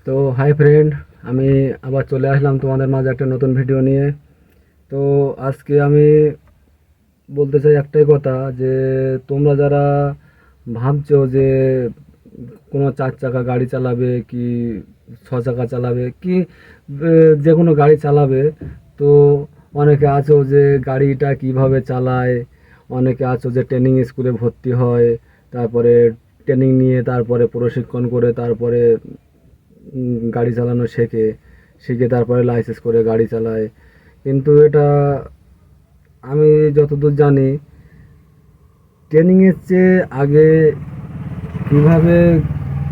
তো hi friend, আমি আবার চলে আসলাম তোমাদের মাঝে একটা নতুন ভিডিও নিয়ে। তো আজকে আমি বলতে চাই একটাই কথা, যে তোমরা যারা ভাবছো যে কোনো চার চাকা গাড়ি চালাবে কি ছ চাকা চালাবে কি যে কোনো গাড়ি চালাবে, তো অনেকে আছো যে গাড়িটা কিভাবে চালায়, অনেকে আছো যে ট্রেনিং স্কুলে ভর্তি হয়, তারপরে ট্রেনিং নিয়ে তারপরে প্রশিক্ষণ করে তারপরে গাড়ি চালানো শেখে, শিখে তারপরে লাইসেন্স করে গাড়ি চালায়। কিন্তু এটা আমি যতদূর জানি, ট্রেনিংয়ের চেয়ে আগে কীভাবে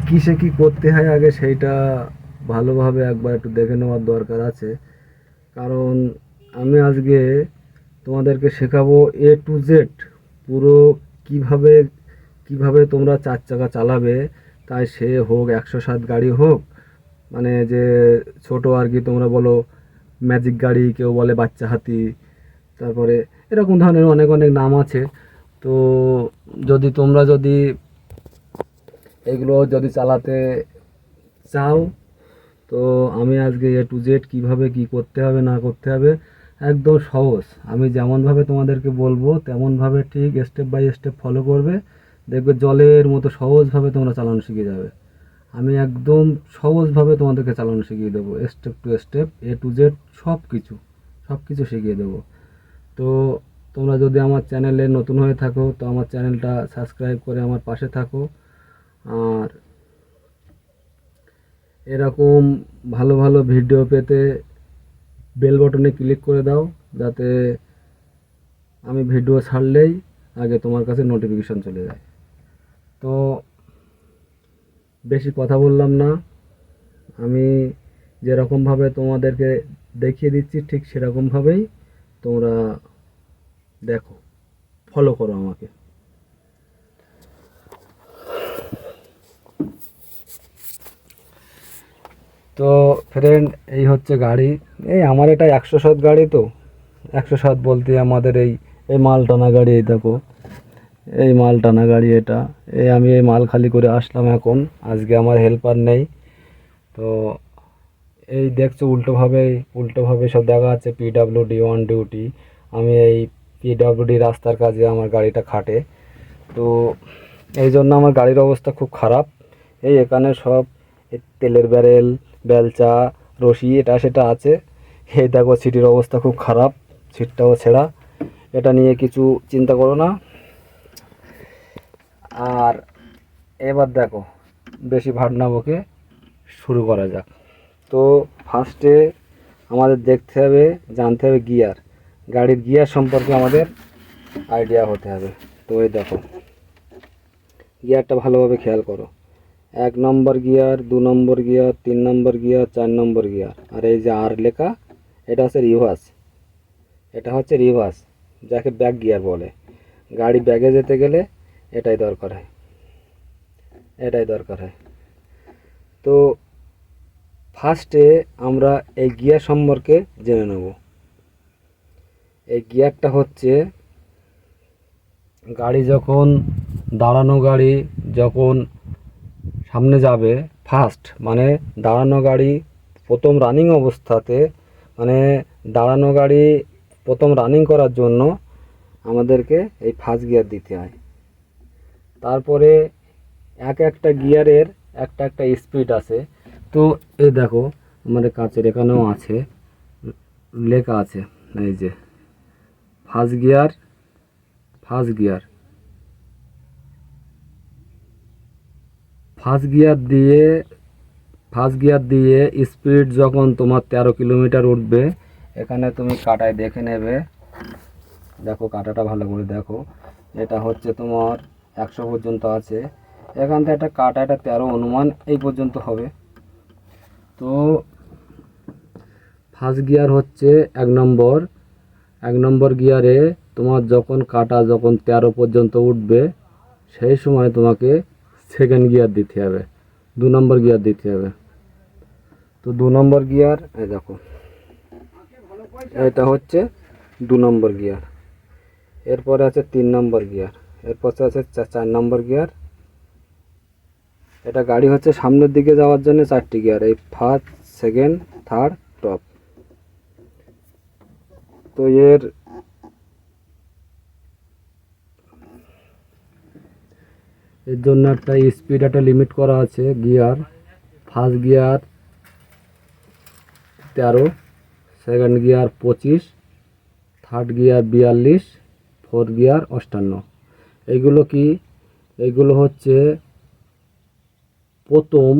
কিসে কী করতে হয় আগে সেইটা ভালোভাবে একবার একটু দেখে নেওয়ার দরকার আছে। কারণ আমি আজকে তোমাদেরকে শেখাবো A to Z, পুরো কিভাবে কিভাবে তোমরা চার চাকা চালাবে। তাই সে হোক 107 গাড়ি হোক, মানে যে ছোট আর কি তোমরা বলো ম্যাজিক গাড়ি, কেউ বলে বাচ্চা হাতি, তারপরে এরকম ধরনের অনেক অনেক নাম আছে। তো তোমরা যদি এগুলো যদি চালাতে চাও, তো আমি আজকে A to Z কীভাবে কী করতে হবে না করতে হবে একদম সহজ, আমি যেমনভাবে তোমাদেরকে বলবো তেমনভাবে ঠিক স্টেপ বাই স্টেপ ফলো করবে, দেখবে জলের মতো সহজভাবে তোমরা চালানো শিখে যাবে। আমি একদম সহজভাবে তোমাদেরকে চালানো শিখিয়ে দেবো, step to step A to Z সব কিছু সব কিছু শিখিয়ে দেবো। তো তোমরা যদি আমার চ্যানেলে নতুন হয়ে থাকো, তো আমার চ্যানেলটা সাবস্ক্রাইব করে আমার পাশে থাকো। আর এরকম ভালো ভালো ভিডিও পেতে বেল বটনে ক্লিক করে দাও, যাতে আমি ভিডিও ছাড়লেই আগে তোমার কাছে নোটিফিকেশন চলে যায়। তো বেশি কথা বললাম না, আমি যেরকমভাবে তোমাদেরকে দেখিয়ে দিচ্ছি ঠিক সেরকমভাবেই তোমরা দেখো, ফলো করো আমাকে। তো ফ্রেন্ড, এই হচ্ছে গাড়ি। এই আমার এটা 107 গাড়ি। তো 107 বলতে আমাদের এই এই মাল টানা গাড়ি, এই দেখো এই মাল টানা গাড়ি এটা। আমি এই মাল খালি করে আসলাম এখন, আজকে আমার হেল্পার নেই। তো এই দেখছো উল্টোভাবে সব দেখা যাচ্ছে PWD অন ডিউটি। আমি এই PWD রাস্তার কাজে আমার গাড়িটা খাটে। তো এই জন্য আমার গাড়ির অবস্থা খুব খারাপ। এখানে সব তেলের ব্যারেল, বেলচা, রশি এটা সেটা আছে। এই দেখো সিটির অবস্থা খুব খারাপ, সিটটাও ছেঁড়া। এটা নিয়ে কিছু চিন্তা করো না। আর এবার দেখো, বেশি ভাট না বকে শুরু করা যাক। তো ফার্স্টে আমাদের দেখতে হবে, জানতে হবে গিয়ার। গাড়ির গিয়ার সম্পর্কে আমাদের আইডিয়া হতে হবে। তো এই দেখো, গিয়ারটা ভালোভাবে খেয়াল করো। 1 নম্বর গিয়ার, 2 নম্বর গিয়ার, 3 নম্বর গিয়ার, 4 নম্বর গিয়ার। আর এই যে আর লেখা, এটা হচ্ছে রিভার্স। যাকে ব্যাক গিয়ার বলে। গাড়ি ব্যাগে যেতে গেলে এটাই দরকার হয়। তো ফার্স্টে আমরা এই গিয়ার সম্পর্কে জেনে নেব। এই গিয়ারটা হচ্ছে দাঁড়ানো গাড়ি যখন সামনে যাবে, ফার্স্ট মানে দাঁড়ানো গাড়ি প্রথম রানিং অবস্থাতে, মানে দাঁড়ানো গাড়ি প্রথম রানিং করার জন্য আমাদেরকে এই ফার্স্ট গিয়ার দিতে হয়। তারপরে একটা গিয়ারের একটা স্পিড আছে। তো এই দেখো, আমাদের কাছের এখানেও আছে, লেখা আছে এই যে first gear. First gear first gear দিয়ে স্পিড যখন তোমার 13 কিলোমিটার উঠবে, এখানে তুমি কাটায় দেখে নেবে। দেখো কাটাটা ভালো করে দেখো, এটা হচ্ছে তোমার 100 পর্যন্ত আছে। এখান থেকে একটা কাটা, এটা 13 অনুমান এই পর্যন্ত হবে। তো ফার্স্ট গিয়ার হচ্ছে 1 নম্বর। 1 নম্বর গিয়ারে তোমার যখন কাটা যখন 13 পর্যন্ত উঠবে, সেই সময় তোমাকে সেকেন্ড গিয়ার দিতে হবে, 2 নম্বর গিয়ার দিতে হবে। তো 2 নম্বর গিয়ার, এই দেখো এটা হচ্ছে 2 নম্বর গিয়ার। এরপরে আছে 3 নম্বর গিয়ার, এরপর আছে 4 নম্বর গিয়ার, এটা গাড়ি হচ্ছে সামনের দিকে যাওয়ার জন্য 4টি গিয়ার, এই ফার্স্ট, সেকেন্ড, থার্ড, টপ। তো এর জন্য একটা স্পিড, একটা লিমিট করা আছে। Gear, first gear 13, second gear 25, third gear 42, fourth gear 58। এইগুলো কি? এইগুলো হচ্ছে প্রথম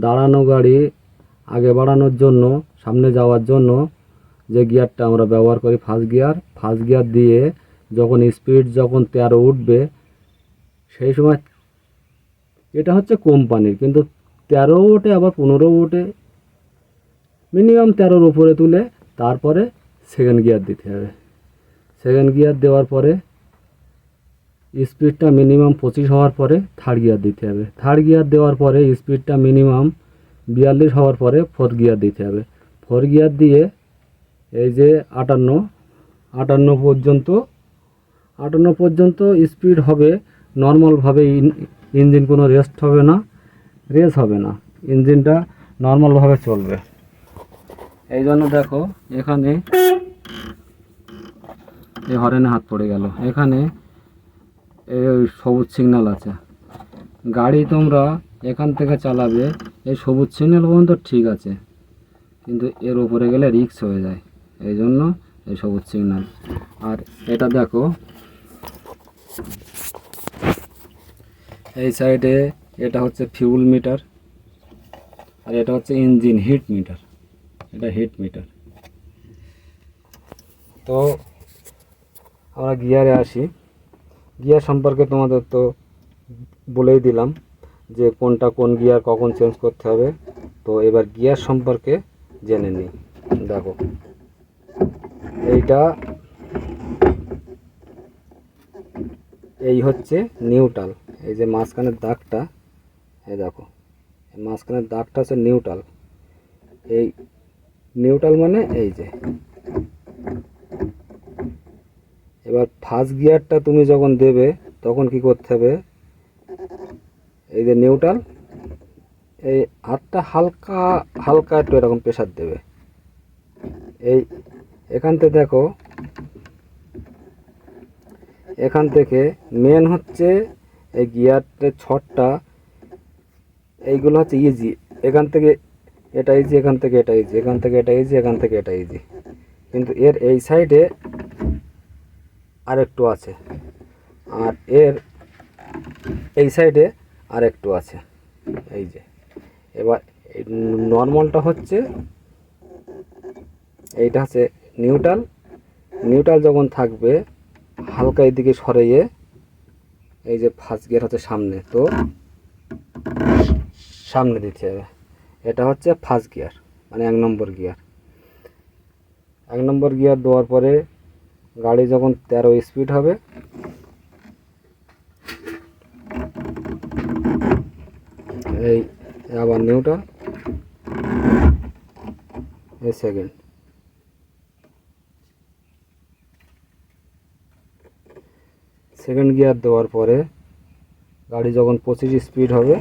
দাঁড়ানো গাড়ি আগে বাড়ানোর জন্য, সামনে যাওয়ার জন্য যে গিয়ারটা আমরা ব্যবহার করি, ফার্স্ট গিয়ার দিয়ে যখন স্পিড 13 উঠবে, সেই সময় এটা হচ্ছে কোম্পানির, কিন্তু 13 ওঠে, আবার 15 ওঠে, মিনিমাম 13-র উপরে তুলে তারপরে সেকেন্ড গিয়ার দিতে হবে। সেকেন্ড গিয়ার দেওয়ার পরে স্পিডটা মিনিমাম 25 হওয়ার পরে থার্ড গিয়ার দিতে হবে। থার্ড গিয়ার দেওয়ার পরে স্পিডটা মিনিমাম 42 হওয়ার পরে ফোর্থ গিয়ার দিতে হবে। ফোর্থ গিয়ার দিয়ে এই যে 58 পর্যন্ত স্পিড হবে নর্মালভাবে। ইঞ্জিন কোনো রেস হবে না, ইঞ্জিনটা নর্মালভাবে চলবে। এই জন্য দেখো এখানে এই হরেনে হাত পড়ে গেল, এখানে এই সবুজ সিগন্যাল আছে। গাড়ি তোমরা এখান থেকে চালাবে, এই সবুজ সিগন্যাল পর্যন্ত ঠিক আছে, কিন্তু এর উপরে গেলে রিস্ক হয়ে যায়, এই জন্য এই সবুজ সিগন্যাল। আর এটা দেখো এই সাইডে, এটা হচ্ছে ফিউল মিটার, আর এটা হচ্ছে ইঞ্জিন হিট মিটার, এটা হিট মিটার। তো আমরা গিয়ারে আসি। গিয়ার সম্পর্কে তোমাদের তো বলেই দিলাম যে কোনটা কোন গিয়ার কখন চেঞ্জ করতে হবে। তো এবার গিয়ার সম্পর্কে জেনে নিই। দেখো এই হচ্ছে নিউট্রাল, এই যে মাঝখানের দাগটা, এই দেখো মাঝখানের দাগটা হচ্ছে নিউট্রাল। এই নিউট্রাল মানে এই যে, এবার ফার্স্ট গিয়ারটা তুমি যখন দেবে তখন কি করতে হবে, এই যে নিউট্রাল, এই হাতটা হালকা হালকা একটু এরকম প্রেসার দেবে। এই এখান থেকে দেখো, এখান থেকে মেন হচ্ছে এই গিয়ারের ছটটা, এইগুলো হচ্ছে ইজি। এখান থেকে এটা ইজি, এখান থেকে এটা ইজি, এখান থেকে এটা ইজি, এখান থেকে এটা ইজি, কিন্তু এর এই সাইডে আরেকটু আছে, আর এর এই সাইডে আরেকটু আছে, এই যে। এবার এই নর্মালটা হচ্ছে, এইটা হচ্ছে নিউট্রাল যখন থাকবে হালকা এদিকে সরিয়ে, এই যে ফার্স্ট গিয়ার হচ্ছে সামনে, তো সামনে দিতে হবে। এটা হচ্ছে ফার্স্ট গিয়ার, মানে 1 নম্বর গিয়ার। 1 নম্বর গিয়ার দেওয়ার পরে গাড়ি যখন 13 স্পিড হবে, এই আবার নিউট্রাল, এই সেকেন্ড গিয়ার দেওয়ার পরে গাড়ি যখন 25 স্পিড হবে,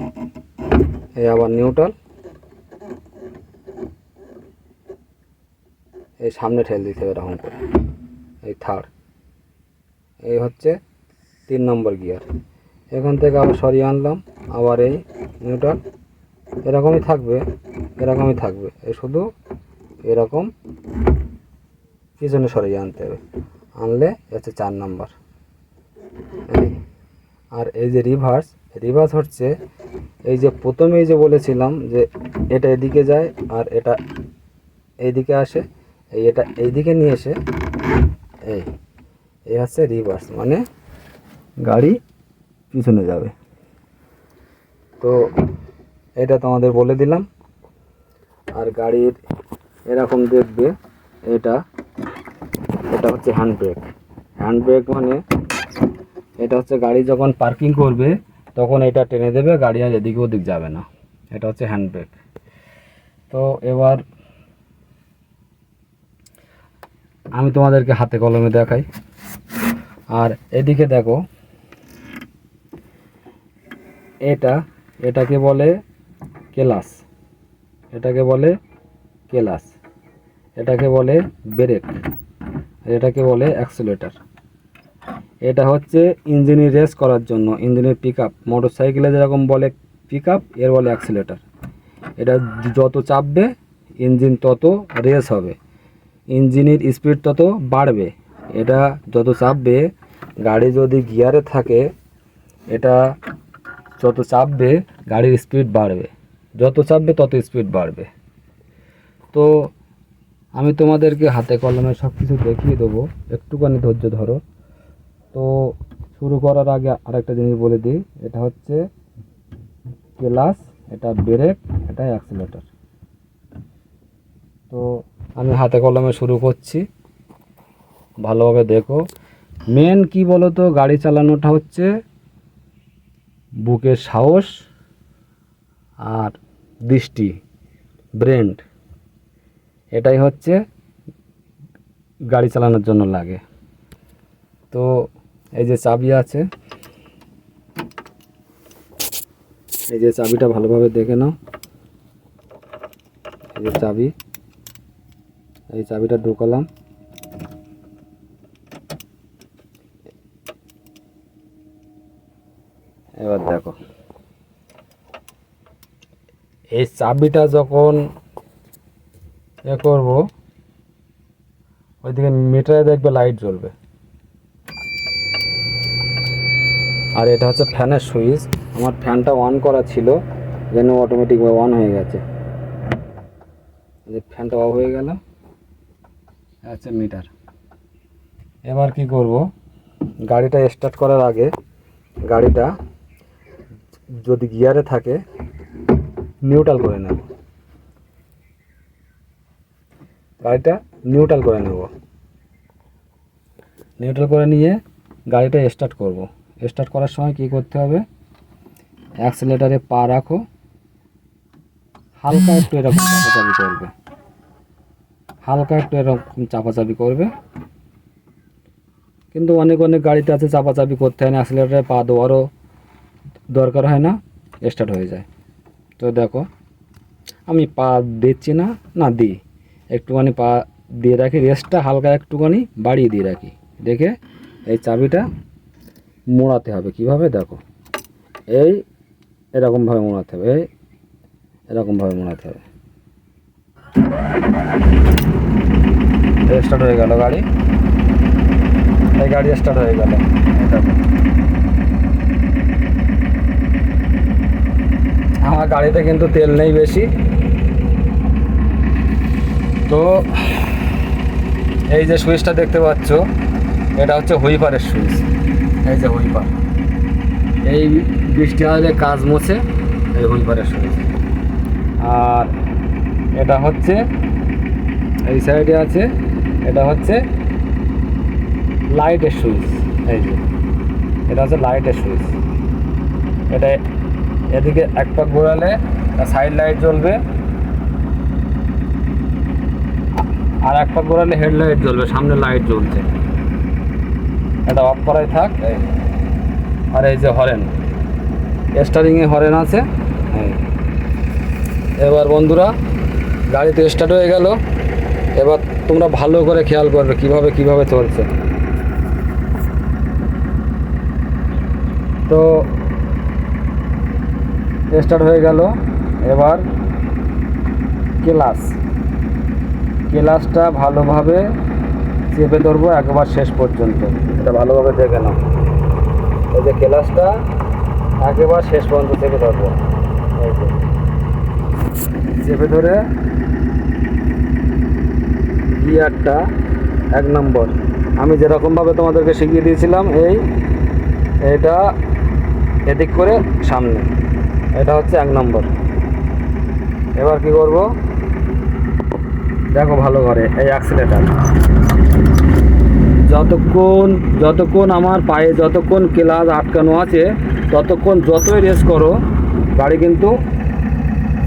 এই আবার নিউট্রাল, এই সামনে ঠেল দিতে হবে এরকম করে, এই থার্ড। এই হচ্ছে 3 নম্বর গিয়ার। এখান থেকে আবার সরিয়ে আনলাম, আবার এই নিউট্রাল, এরকমই থাকবে, এই শুধু এরকম পিছনে সরিয়ে আনতে হবে, আনলে হচ্ছে 4 নম্বর। আর এই যে রিভার্স হচ্ছে, এই যে প্রথমেই যে বলেছিলাম যে এটা এদিকে যায় আর এটা এইদিকে আসে, এটা এইদিকে নিয়ে এসে এই হচ্ছে রিভার্স, মানে গাড়ি পিছনে যাবে। তো এটা তোমাদের বলে দিলাম। আর গাড়ির এরকম দেখবে, এটা হচ্ছে হ্যান্ড ব্রেক মানে এটা হচ্ছে গাড়ি যখন পার্কিং করবে তখন এটা টেনে দেবে, গাড়ি আর এদিকে ওদিক যাবে না, এটা হচ্ছে হ্যান্ড ব্রেক। তো এবার আমি তোমাদেরকে হাতে কলমে দেখাই। আর এদিকে দেখো, এটাকে বলে ক্লাচ, এটাকে বলে ক্লাচ, এটাকে বলে ব্রেক, এটাকে বলে অ্যাক্সিলারেটর। এটা হচ্ছে ইঞ্জিনের রেস করার জন্য, ইঞ্জিনের পিক আপ, মোটর সাইকেলে যেরকম বলে পিক আপ, এর বলে অ্যাক্সিলারেটর। এটা যত চাপবে ইঞ্জিন তত রেস হবে, ইঞ্জিনের স্পিড তত বাড়বে। এটা যত চাপবে, গাড়ি যদি গিয়ারে থাকে, এটা যত চাপবে গাড়ির স্পিড বাড়বে, যত চাপবে তত স্পিড বাড়বে। তো আমি তোমাদেরকে হাতে কলমে সব কিছু দেখিয়ে দেবো, একটুখানি ধৈর্য ধরো। তো শুরু করার আগে আরেকটা জিনিস বলে দিই, এটা হচ্ছে ক্লাচ, এটা ব্রেক, এটা অ্যাক্সিলারেটর। তো আমি হাতে কলমে শুরু করছি, ভালোভাবে দেখো। মেন কি বলো তো, গাড়ি চালানোটা হচ্ছে বুকের সাহস আর দৃষ্টি, ব্রেন, এটাই হচ্ছে গাড়ি চালানোর জন্য লাগে। তো এই যে চাবি আছে, এই যে চাবিটা ভালোভাবে দেখে নাও, এই যে চাবি, এই চাবিটা ঢুকালাম। এবার দেখো, এই চাবিটা যখন করব, ওইদিকে মিটারে দেখবে লাইট জ্বলবে। আর এটা হচ্ছে ফ্যানের সুইচ, আমার ফ্যানটা অন করা ছিল, যেন অটোমেটিকভাবে অন হয়ে গেছে। যে ফ্যানটা অফ হয়ে গেল, আচ্ছা মিটার। এবার কি করব, গাড়িটা স্টার্ট করার আগে গাড়িটা যদি গিয়ারে থাকে নিউট্রাল করে নেব, গাড়িটা নিউট্রাল করে নেব। নিউট্রাল করে নিয়ে গাড়িটা স্টার্ট করব। স্টার্ট করার সময় কি করতে হবে, অ্যাক্সিলারেটরে পা রাখো, হালকা একটু এরকম চাপাচাপি করবে, হালকা একটু এরকম চাপাচাপি করবে। কিন্তু অনেক অনেক গাড়িতে আছে চাপাচাপি করতে হয় না, অ্যাক্সিলারেটরে পা দেওয়ারও দরকার হয় না, স্টার্ট হয়ে যায়। তো দেখো আমি পা দিচ্ছি না, না দিই, একটুখানি পা দিয়ে রাখি, রেস্টটা হালকা একটুখানি বাড়িয়ে দিয়ে রাখি, দেখে এই চাবিটা মোড়াতে হবে। কিভাবে দেখো, এই এরকমভাবে মোড়াতে হবে, এই এরকমভাবে মোড়াতে হবে। স্টার্ট হয়ে গেল গাড়ি, এই গাড়ি স্টার্ট হয়ে গেল। আমার গাড়িতে কিন্তু তেল নেই বেশি। তো এই যে সুইচটা দেখতে পাচ্ছ, এটা হচ্ছে হুইপারের সুইচ। এই যে হুইপার, এই বৃষ্টি হলে কাজ মোছে, এই হুইপারের সুইচ। আর এটা হচ্ছে এই সাইডে আছে, এটা হচ্ছে লাইটের সুইচ। এই যে এটা হচ্ছে লাইটের সুইচ, এটা এদিকে এক পাক ঘোরালে সাইড লাইট জ্বলবে, আর এক পাক ঘোরালে হেডলাইট জ্বলবে, সামনে লাইট জ্বলছে। এটা অফ করাই থাক। আর এই যে হরেন, স্টারিংয়ে হরেন আছে। এবার বন্ধুরা গাড়ি তো স্টার্ট হয়ে গেল, এবার তোমরা ভালো করে খেয়াল করবে কিভাবে কিভাবে চলছে। তো স্টার্ট হয়ে গেল, এবার ক্লাচটা ভালোভাবে চেপে ধরবো একবার শেষ পর্যন্ত, এটা ভালোভাবে দেখে নাও। এই যে ক্লাচটা একেবারে শেষ পর্যন্ত চেপে ধরবো, এই যে চেপে ধরে গিয়ারটা 1 নম্বর আমি যেরকমভাবে তোমাদেরকে শিখিয়ে দিয়েছিলাম, এইটা এদিক করে সামনে, এটা হচ্ছে 1 নম্বর। এবার কি করব দেখো ভালো করে, এই অ্যাক্সিলারেটর যতক্ষণ আমার পায়ে যতক্ষণ ক্লাচ আটকানো আছে, ততক্ষণ যতই রেস করো গাড়ি কিন্তু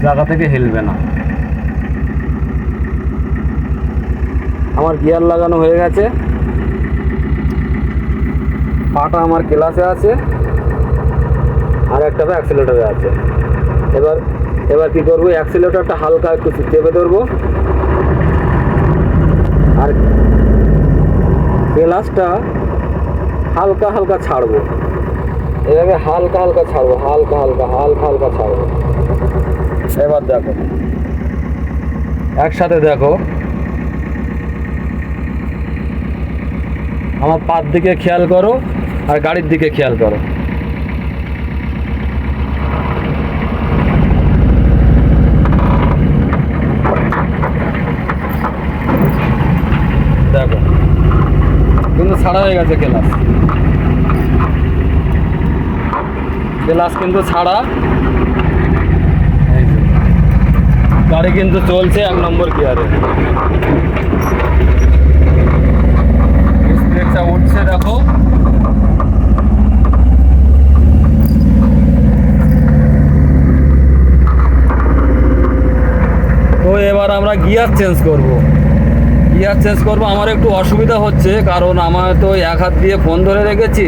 জায়গা থেকে হিলবে না। আমার গিয়ার লাগানো হয়ে গেছে, পাটা আমার ক্লাচে আছে, আর একটা অ্যাক্সিলারেটরে আছে। এবার এবার কি করবো, অ্যাক্সিলারেটরটা হালকা একটু চেপে ধরবো আর ক্লাচটা হালকা হালকা ছাড়বো। এভাবে হালকা হালকা ছাড়বো, হালকা হালকা হালকা হালকা ছাড়বো। এবার দেখো, একসাথে দেখো, আমার পার দিকে খেয়াল করো আর গাড়ির দিকে খেয়াল করো। দেখো কিন্তু ছাড়া হয়ে গেছে ক্লাচ, ক্লাচ কিন্তু ছাড়া। গাড়ি কিন্তু চলছে 1 নম্বর গিয়ারে, স্পিডটা উঠছে দেখো। তো এবার আমরা গিয়ার চেঞ্জ করব। গিয়ার চেঞ্জ করবো। আমার একটু অসুবিধা হচ্ছে, কারণ আমার তো এক হাত দিয়ে ফোন ধরে রেখেছি,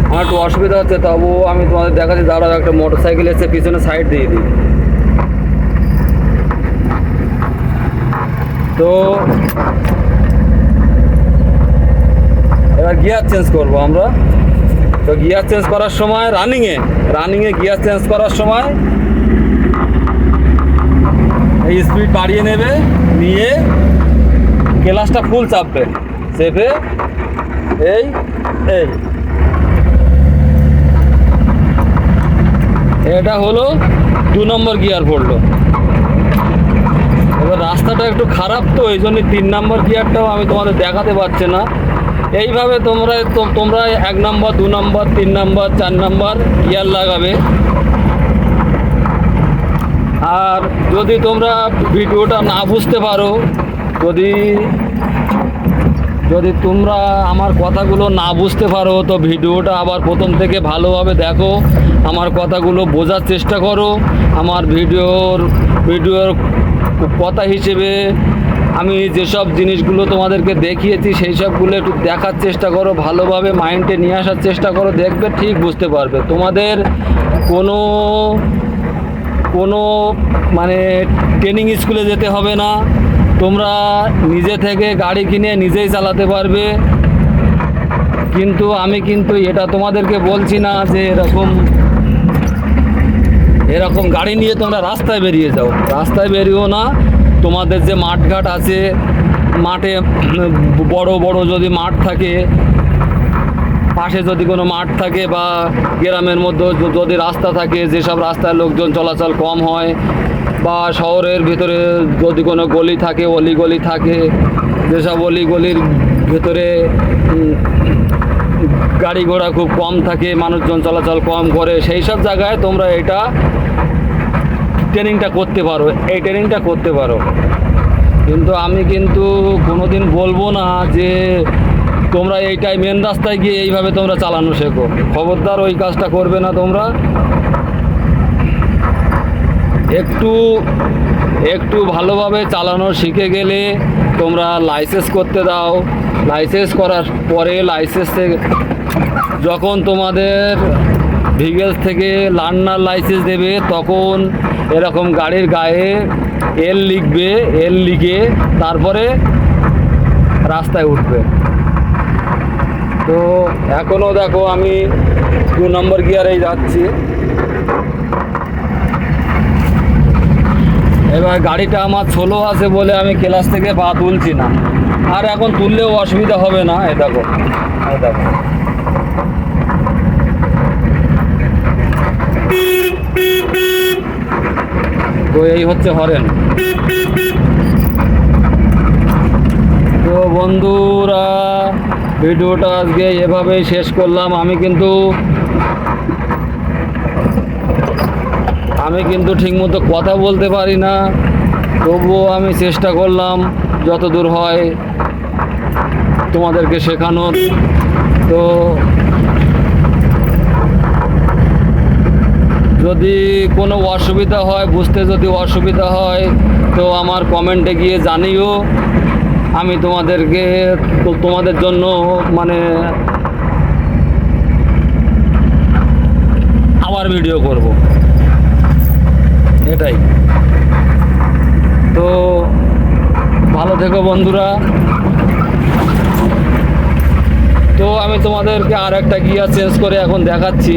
আমার একটু অসুবিধা হচ্ছে। তবুও আমি তোমাদের দেখাচ্ছি, দাঁড়াও, একটা মোটর সাইকেল এসে পিছনে সাইড দিয়ে দিই। তো এবার গিয়ার চেঞ্জ করব আমরা। তো গিয়ার চেঞ্জ করার সময় রানিংয়ে গিয়ার চেঞ্জ করার সময় এই স্পিড বাড়িয়ে নেবে, নিয়ে ক্লাচটা ফুল চাপবে, চেপে এই এই এটা হলো 2 নম্বর গিয়ার পড়লো। এবার রাস্তাটা একটু খারাপ, তো এই জন্য 3 নম্বর গিয়ারটাও আমি তোমাদের দেখাতে পারছি না। এইভাবে তোমরা 1 নম্বর, 2 নম্বর, 3 নম্বর, 4 নম্বর গিয়ার লাগাবে। আর যদি তোমরা ভিডিওটা না বুঝতে পারো, যদি তোমরা আমার কথাগুলো না বুঝতে পারো, তো ভিডিওটা আবার প্রথম থেকে ভালোভাবে দেখো, আমার কথাগুলো বোঝার চেষ্টা করো। আমার ভিডিওর কথা হিসেবে আমি যেসব জিনিসগুলো তোমাদেরকে দেখিয়েছি সেই সবগুলো একটু দেখার চেষ্টা করো, ভালোভাবে মাইন্ডে নিয়ে আসার চেষ্টা করো, দেখবে ঠিক বুঝতে পারবে। তোমাদের কোনো মানে ট্রেনিং স্কুলে যেতে হবে না, তোমরা নিজে থেকে গাড়ি কিনে নিজেই চালাতে পারবে। কিন্তু আমি এটা তোমাদেরকে বলছি না যে এরকম গাড়ি নিয়ে তোমরা রাস্তায় বেরিয়ে যাও, রাস্তায় বেরিয়েও না। তোমাদের যে মাঠঘাট আছে, মাঠে বড় বড় যদি মাঠ থাকে, পাশে যদি কোনো মাঠ থাকে বা গ্রামের মধ্যে যদি রাস্তা থাকে, যেসব রাস্তায় লোকজন চলাচল কম হয়, বা শহরের ভিতরে যদি কোনো গলি থাকে, অলিগলি থাকে, যেসব অলিগলির ভিতরে গাড়ি ঘোড়া খুব কম থাকে, মানুষজন চলাচল কম করে, সেই সব জায়গায় তোমরা এটা ট্রেনিংটা করতে পারো, এই ট্রেনিংটা করতে পারো। কিন্তু আমি কোনোদিন বলবো না যে তোমরা এইটাই মেন রাস্তায় গিয়ে এইভাবে তোমরা চালানো শেখো। খবরদার ওই কাজটা করবে না তোমরা। একটু ভালোভাবে চালানো শিখে গেলে তোমরা লাইসেন্স করতে দাও। লাইসেন্স করার পরে যখন তোমাদের ভিগেলস থেকে লার্নার লাইসেন্স দেবে, তখন এরকম গাড়ির গায়ে এল লিখবে, এল লিখে তারপরে রাস্তায় উঠবে। তো এখনও দেখো আমি 2 নম্বর গিয়ারেই যাচ্ছি। এবার গাড়িটা আমার স্লো আছে বলে আমি ক্লাচ থেকে পা তুলছি না, আর এখন তুললেও অসুবিধা হবে না। এ দেখো তো এই হচ্ছে হরেন। তো বন্ধুরা, ভিডিওটা আজকে এভাবেই শেষ করলাম। আমি কিন্তু ঠিকমতো কথা বলতে পারি না, তবুও আমি চেষ্টা করলাম যতদূর হয় তোমাদেরকে শেখানোর। তো যদি কোনো অসুবিধা হয়, বুঝতে যদি অসুবিধা হয়, তো আমার কমেন্টে গিয়ে জানিও। আমি তোমাদের জন্য আবার ভিডিও করব। এটাই। তো ভালো থেকো বন্ধুরা। তো আমি তোমাদেরকে আর একটা গিয়ার চেঞ্জ করে এখন দেখাচ্ছি,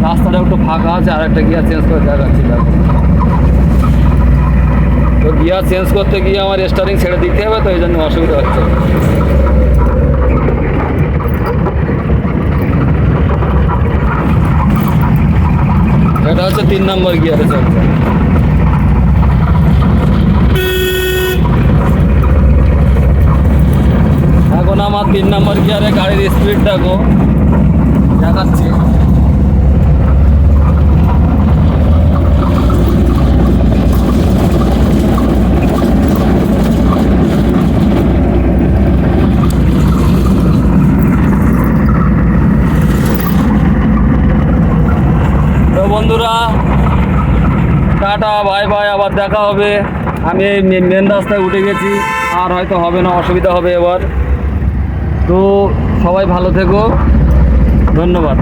রাস্তাটা একটু ফাঁকা আছে, আর একটা গিয়ার চেঞ্জ করে দেখাচ্ছি। দেখো, তো গিয়ার চেঞ্জ করতে গিয়ে আমার স্টারিং ছেড়ে দিতে হবে, তো এই জন্য অসুবিধা হচ্ছে। এটা হচ্ছে 3 নম্বর গিয়ারে চলছে। এখন আমার 3 নম্বর গিয়ারে গাড়ির স্পিড দেখো, দেখাচ্ছি। তো বন্ধুরা, টাটা, বাই বাই, আবার দেখা হবে। আমি এই মেন রাস্তায় উঠে গেছি, আর হয়তো হবে না, অসুবিধা হবে এবার। তো সবাই ভালো থেকো, ধন্যবাদ।